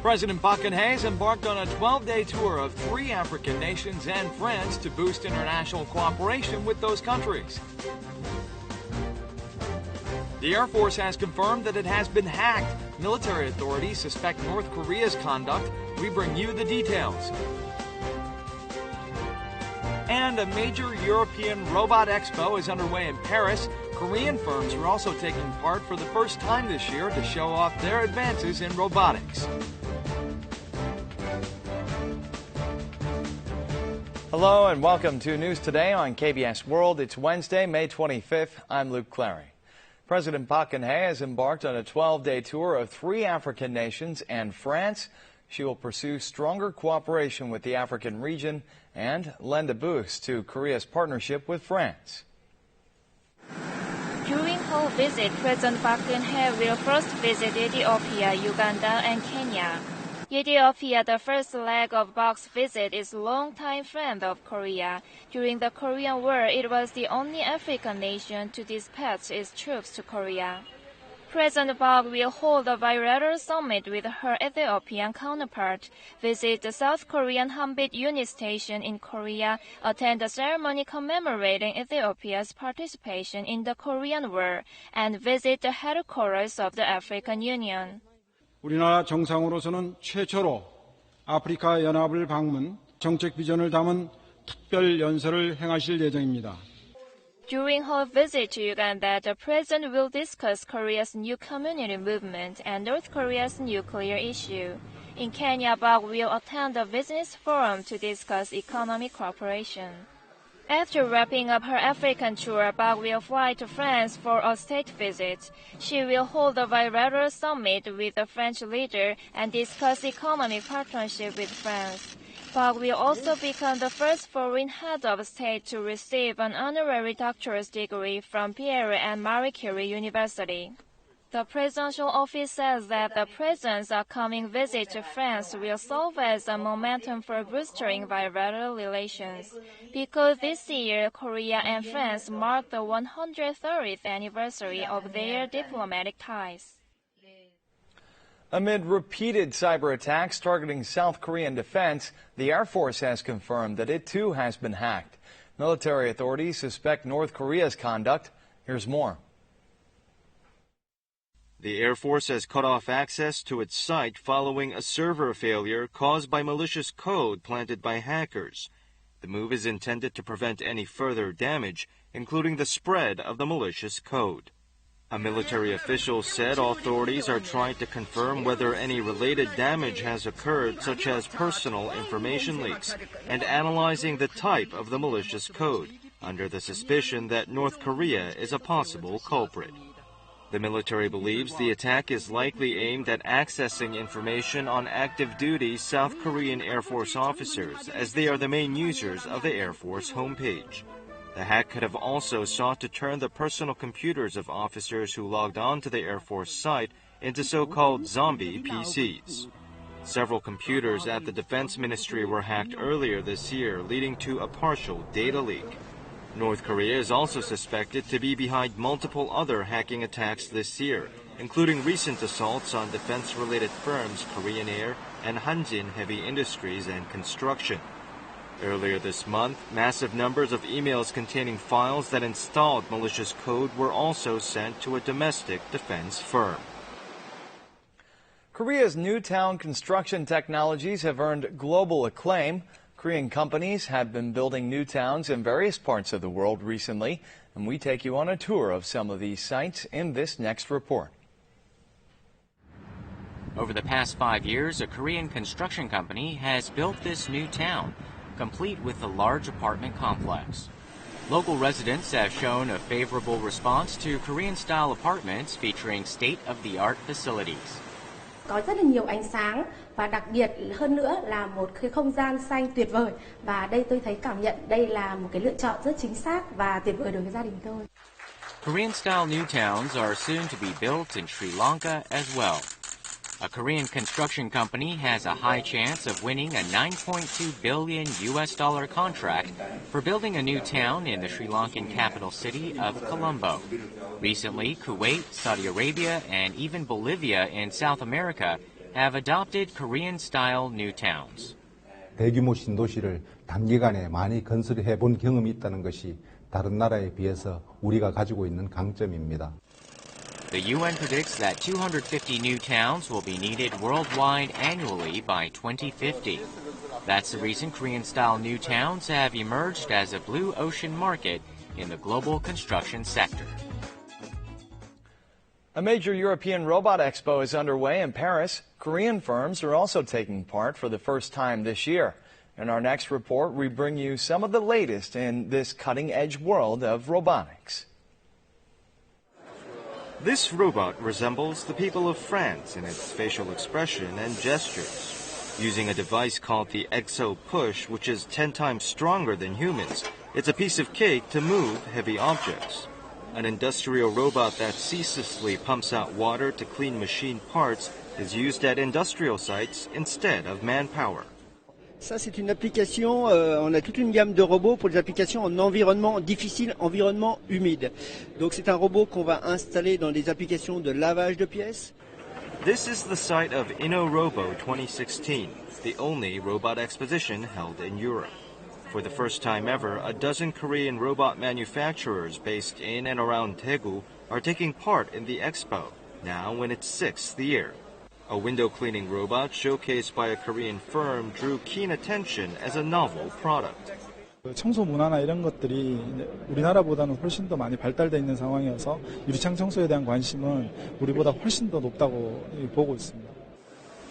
President Park Geun-hye has embarked on a 12-day tour of 3 African nations and France to boost international cooperation with those countries. The Air Force has confirmed that it has been hacked. Military authorities suspect North Korea's conduct. We bring you the details. And a major European robot expo is underway in Paris. Korean firms are also taking part for the first time this year to show off their advances in robotics. Hello and welcome to News Today on KBS World. It's Wednesday, May 25th. I'm Luke Clary. President Park Geun-hye has embarked on a 12-day tour of 3 African nations and France. She will pursue stronger cooperation with the African region and lend a boost to Korea's partnership with France. During her visit, President Park Geun-hye will first visit Ethiopia, Uganda, and Kenya. Ethiopia, the first leg of Park's visit, is a longtime friend of Korea. During the Korean War, it was the only African nation to dispatch its troops to Korea. President Park will hold a bilateral summit with her Ethiopian counterpart, visit the South Korean Hanbit Unit station in Korea, attend a ceremony commemorating Ethiopia's participation in the Korean War, and visit the headquarters of the African Union. 우리나라 정상으로서는 최초로 아프리카 연합을 방문, 정책 비전을 담은 특별 연설을 행하실 예정입니다. During her visit to Uganda, the president will discuss Korea's new community movement and North Korea's nuclear issue. In Kenya, Park will attend a business forum to discuss economic cooperation. After wrapping up her African tour, Park will fly to France for a state visit. She will hold a bilateral summit with the French leader and discuss economic partnership with France. Park will also become the first foreign head of state to receive an honorary doctorate degree from Pierre and Marie Curie University. The presidential office says that the president's upcoming visit to France will serve as a momentum for boosting bilateral relations, because this year Korea and France mark the 130th anniversary of their diplomatic ties. Amid repeated cyber attacks targeting South Korean defense, the Air Force has confirmed that it too has been hacked. Military authorities suspect North Korea's conduct. Here's more. The Air Force has cut off access to its site following a server failure caused by malicious code planted by hackers. The move is intended to prevent any further damage, including the spread of the malicious code. A military official said authorities are trying to confirm whether any related damage has occurred, such as personal information leaks, and analyzing the type of the malicious code, under the suspicion that North Korea is a possible culprit. The military believes the attack is likely aimed at accessing information on active duty South Korean Air Force officers, as they are the main users of the Air Force homepage. The hack could have also sought to turn the personal computers of officers who logged on to the Air Force site into so-called zombie PCs. Several computers at the Defense Ministry were hacked earlier this year, leading to a partial data leak. North Korea is also suspected to be behind multiple other hacking attacks this year, including recent assaults on defense-related firms Korean Air and Hanjin Heavy Industries and Construction. Earlier this month, massive numbers of emails containing files that installed malicious code were also sent to a domestic defense firm. Korea's Newtown construction technologies have earned global acclaim. Korean companies have been building new towns in various parts of the world recently, and we take you on a tour of some of these sites in this next report. Over the past 5 years, a Korean construction company has built this new town, complete with a large apartment complex. Local residents have shown a favorable response to Korean-style apartments featuring state-of-the-art facilities. Có rất là nhiều ánh sáng và đặc biệt hơn nữa là một cái không gian xanh tuyệt vời, và đây tôi thấy cảm nhận đây là một cái lựa chọn rất chính xác và tuyệt vời đối với gia đình tôi. Korean-style new towns are soon to be built in Sri Lanka as well. A Korean construction company has a high chance of winning a $9.2 billion contract for building a new town in the Sri Lankan capital city of Colombo. Recently, Kuwait, Saudi Arabia, and even Bolivia in South America have adopted Korean-style new towns. 대규모 신도시를 단기간에 많이 건설해 본 경험이 있다는 것이 다른 나라에 비해서 우리가 가지고 있는 강점입니다. The UN predicts that 250 new towns will be needed worldwide annually by 2050. That's the reason Korean-style new towns have emerged as a blue ocean market in the global construction sector. A major European robot expo is underway in Paris. Korean firms are also taking part for the first time this year. In our next report, we bring you some of the latest in this cutting-edge world of robotics. This robot resembles the people of France in its facial expression and gestures. Using a device called the Exo Push, which is 10 times stronger than humans, it's a piece of cake to move heavy objects. An industrial robot that ceaselessly pumps out water to clean machine parts is used at industrial sites instead of manpower. Ça, c'est une application, on a toute une gamme de robots pour les applications en environnement difficile, environnement humide. Donc c'est un robot qu'on va installer dans des applications de lavage de pièces. This is the site of InnoRobo 2016, the only robot exposition held in Europe. For the first time ever, a dozen Korean robot manufacturers based in and around Daegu are taking part in the expo, now in its 6th year. A window cleaning robot showcased by a Korean firm drew keen attention as a novel product. 청소 문화나 이런 것들이 우리나라보다는 훨씬 더 많이 발달되어 있는 상황이어서 유리창 청소에 대한 관심은 우리보다 훨씬 더 높다고 보고 있습니다.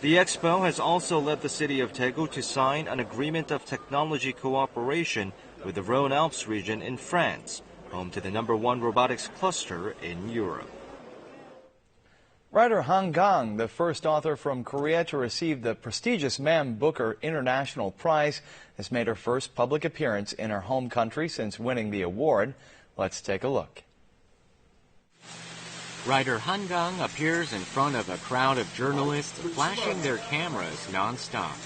The expo has also led the city of Daegu to sign an agreement of technology cooperation with the Rhône-Alpes region in France, home to the #1 robotics cluster in Europe. Writer Han Gang, the first author from Korea to receive the prestigious Man Booker International Prize, has made her first public appearance in her home country since winning the award. Let's take a look. Writer Han Gang appears in front of a crowd of journalists flashing their cameras nonstop.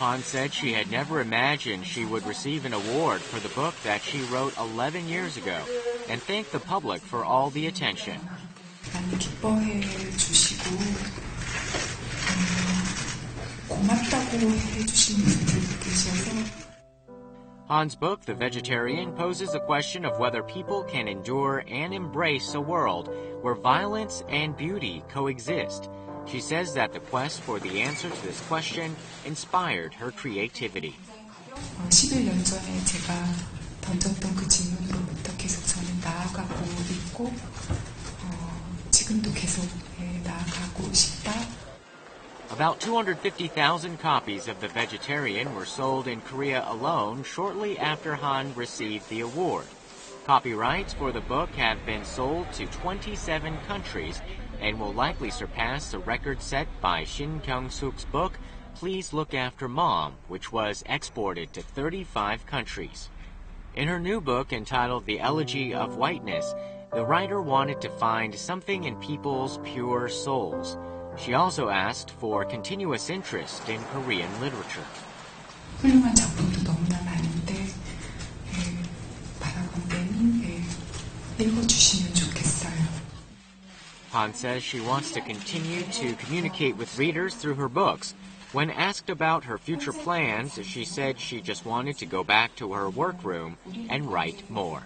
Han said she had never imagined she would receive an award for the book that she wrote 11 years ago and thanked the public for all the attention. 많이 기뻐해 주시고 고맙다고 해주시는 분들 계셔서 Han's book, The Vegetarian, poses a question of whether people can endure and embrace a world where violence and beauty coexist. She says that the quest for the answer to this question inspired her creativity. 11년 전에 제가 던졌던 그 질문으로부터 계속 저는 나아가고 있고 지금도 계속 나아가고 싶다. About 250,000 copies of The Vegetarian were sold in Korea alone shortly after Han received the award. Copyrights for the book have been sold to 27 countries and will likely surpass the record set by Shin Kyung-suk's book, Please Look After Mom, which was exported to 35 countries. In her new book entitled The Elegy of Whiteness, the writer wanted to find something in people's pure souls. She also asked for continuous interest in Korean literature. 훌륭한 작품도 너무나 많은데 바라본 때는 읽어주시면 좋겠어요. Han says she wants to continue to communicate with readers through her books. When asked about her future plans, she said she just wanted to go back to her workroom and write more.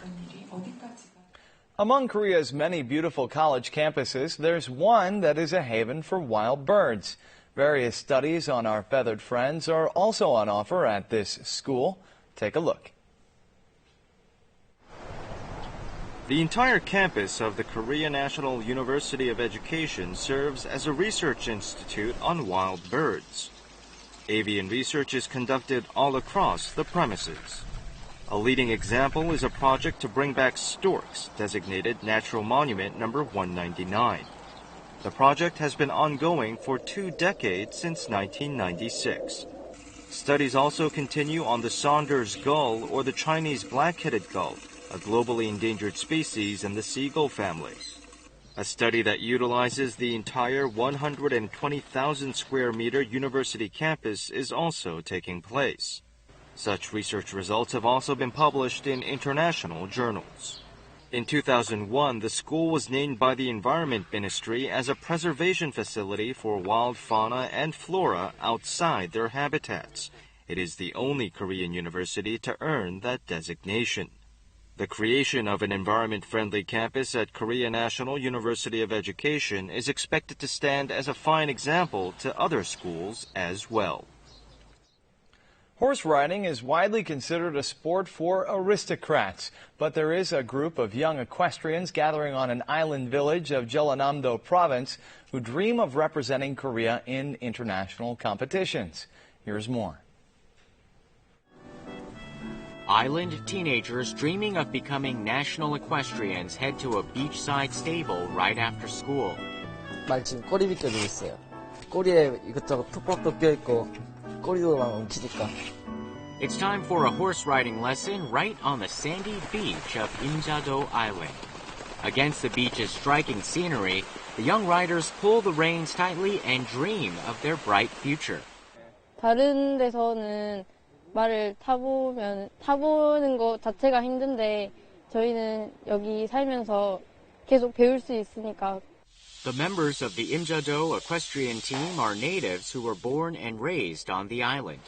Among Korea's many beautiful college campuses, there's one that is a haven for wild birds. Various studies on our feathered friends are also on offer at this school. Take a look. The entire campus of the Korea National University of Education serves as a research institute on wild birds. Avian research is conducted all across the premises. A leading example is a project to bring back storks, designated Natural Monument number 199. The project has been ongoing for 2 decades since 1996. Studies also continue on the Saunders gull or the Chinese black-headed gull, a globally endangered species in the seagull family. A study that utilizes the entire 120,000 square meter university campus is also taking place. Such research results have also been published in international journals. In 2001, the school was named by the Environment Ministry as a preservation facility for wild fauna and flora outside their habitats. It is the only Korean university to earn that designation. The creation of an environment-friendly campus at Korea National University of Education is expected to stand as a fine example to other schools as well. Horse riding is widely considered a sport for aristocrats, but there is a group of young equestrians gathering on an island village of Jeollanam-do province who dream of representing Korea in international competitions. Here's more. Island teenagers dreaming of becoming national equestrians head to a beachside stable right after school. 말 지금 꼬리 비껴주고 있어요. 꼬리에 이것저것 톱밥도 껴있고 꼬리도 막 엉키니까. It's time for a horse riding lesson right on the sandy beach of Imjado Island. Against the beach's striking scenery, the young riders pull the reins tightly and dream of their bright future. 다른 데서는 말을 타보는 것 자체가 힘든데 저희는 여기 살면서 계속 배울 수 있으니까. The members of the Imjado equestrian team are natives who were born and raised on the island.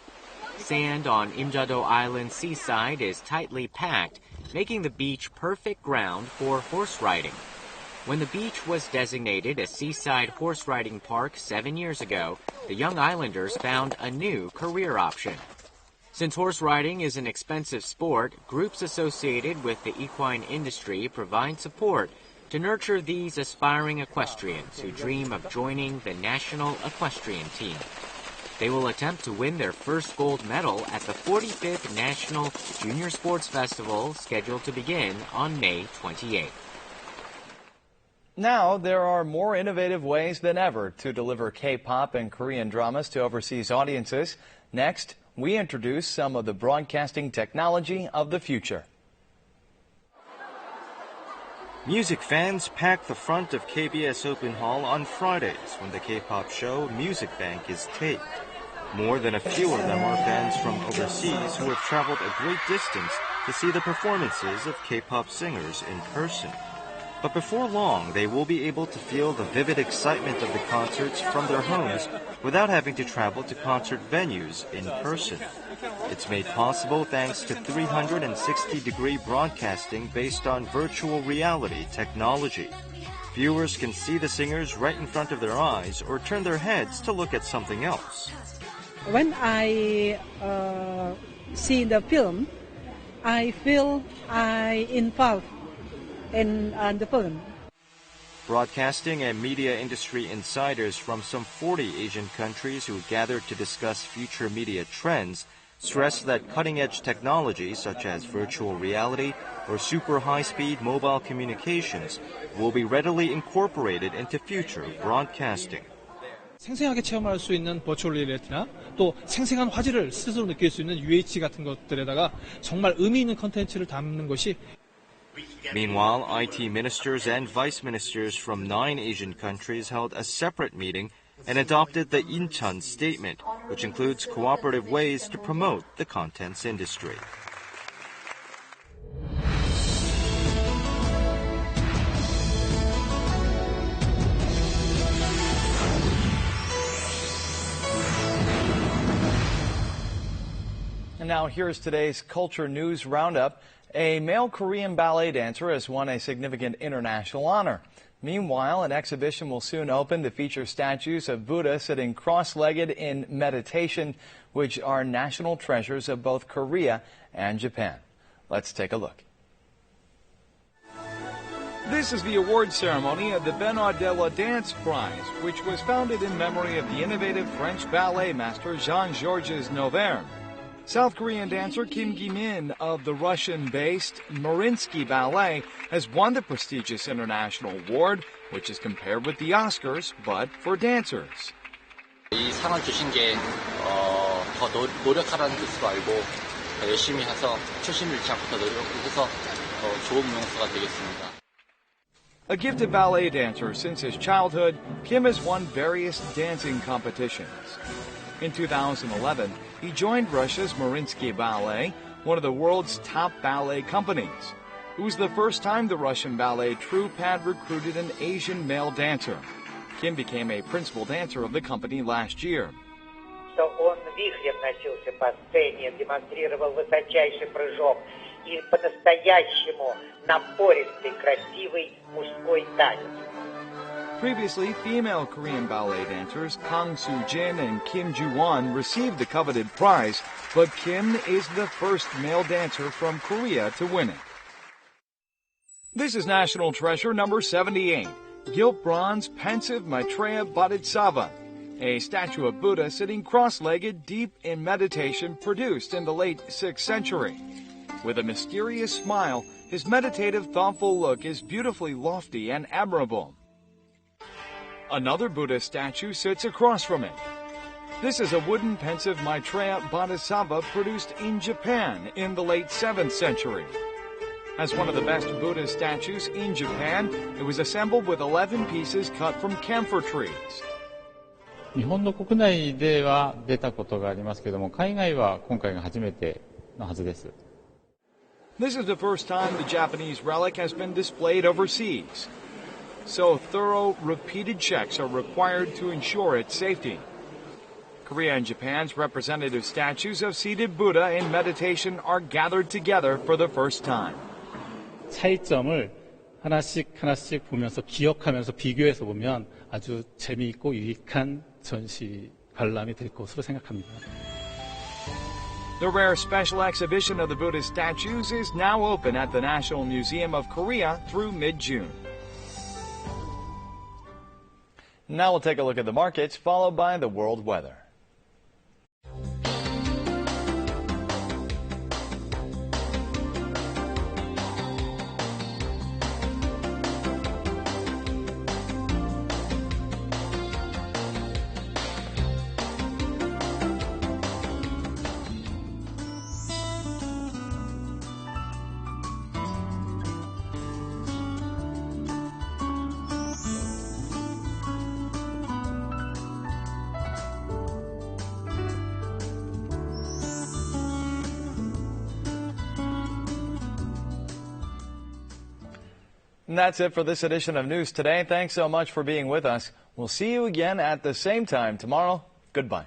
Sand on Imjado Island's seaside is tightly packed, making the beach perfect ground for horse riding. When the beach was designated a seaside horse riding park 7 years ago, the young islanders found a new career option. Since horse riding is an expensive sport, groups associated with the equine industry provide support to nurture these aspiring equestrians who dream of joining the national equestrian team. They will attempt to win their first gold medal at the 45th National Junior Sports Festival, scheduled to begin on May 28th. Now, there are more innovative ways than ever to deliver K-pop and Korean dramas to overseas audiences. Next, we introduce some of the broadcasting technology of the future. Music fans pack the front of KBS Open Hall on Fridays when the K-pop show Music Bank is taped. More than a few of them are fans from overseas who have traveled a great distance to see the performances of K-pop singers in person. But before long, they will be able to feel the vivid excitement of the concerts from their homes without having to travel to concert venues in person. It's made possible thanks to 360-degree broadcasting based on virtual reality technology. Viewers can see the singers right in front of their eyes or turn their heads to look at something else. When I see the film, I feel I involved in the film. Broadcasting and media industry insiders from some 40 Asian countries who gathered to discuss future media trends stress that cutting-edge technology such as virtual reality or super high-speed mobile communications will be readily incorporated into future broadcasting. 생생하게 체험할 수 있는 버추얼 리얼리티나 또 생생한 화질을 스스로 느낄 수 있는 UH 같은 것들에다가 정말 의미 있는 컨텐츠를 담는 것이. Meanwhile, IT ministers and vice ministers from 9 Asian countries held a separate meeting and adopted the Incheon Statement, which includes cooperative ways to promote the contents industry. And now here's today's Culture News Roundup. A male Korean ballet dancer has won a significant international honor. Meanwhile, an exhibition will soon open to feature statues of Buddha sitting cross-legged in meditation, which are national treasures of both Korea and Japan. Let's take a look. This is the award ceremony of the Bernardella Dance Prize, which was founded in memory of the innovative French ballet master Jean-Georges Noverre. South Korean dancer Kim Gi-min of the Russian-based Mariinsky Ballet has won the prestigious international award, which is compared with the Oscars, but for dancers. 이 상을 주신 게 더 노력하라는 뜻으로 알고 열심히 해서 초심을 잃지 않고 더 노력해서 더 좋은 명수가 되겠습니다. A gifted ballet dancer since his childhood, Kim has won various dancing competitions. In 2011, he joined Russia's Mariinsky Ballet, one of the world's top ballet companies. It was the first time the Russian ballet troupe had recruited an Asian male dancer. Kim became a principal dancer of the company last year. Что он вихрем носился по сцене, демонстрировал высочайший прыжок и по-настоящему напористый, красивый мужской танец. Previously, female Korean ballet dancers Kang Soo-jin and Kim Joo-won received the coveted prize, but Kim is the first male dancer from Korea to win it. This is National Treasure number 78, gilt bronze pensive Maitreya Bodhisattva, a statue of Buddha sitting cross-legged deep in meditation produced in the late 6th century. With a mysterious smile, his meditative, thoughtful look is beautifully lofty and admirable. Another Buddha statue sits across from it. This is a wooden pensive Maitreya Bodhisattva produced in Japan in the late 7th century. As one of the best Buddha statues in Japan, it was assembled with 11 pieces cut from camphor trees. 日本の国内では出たことがありますけれども、海外は今回が初めてのはずです。This is the first time the Japanese relic has been displayed overseas. So thorough, repeated checks are required to ensure its safety. Korea and Japan's representative statues of seated Buddha in meditation are gathered together for the first time. 차이점을 하나씩 보면서 기억하면서 비교해서 보면 아주 재미있고 유익한 전시 관람이 될 것으로 생각합니다. The rare special exhibition of the Buddhist statues is now open at the National Museum of Korea through mid-June. Now we'll take a look at the markets, followed by the world weather. And that's it for this edition of News Today. Thanks so much for being with us. We'll see you again at the same time tomorrow. Goodbye.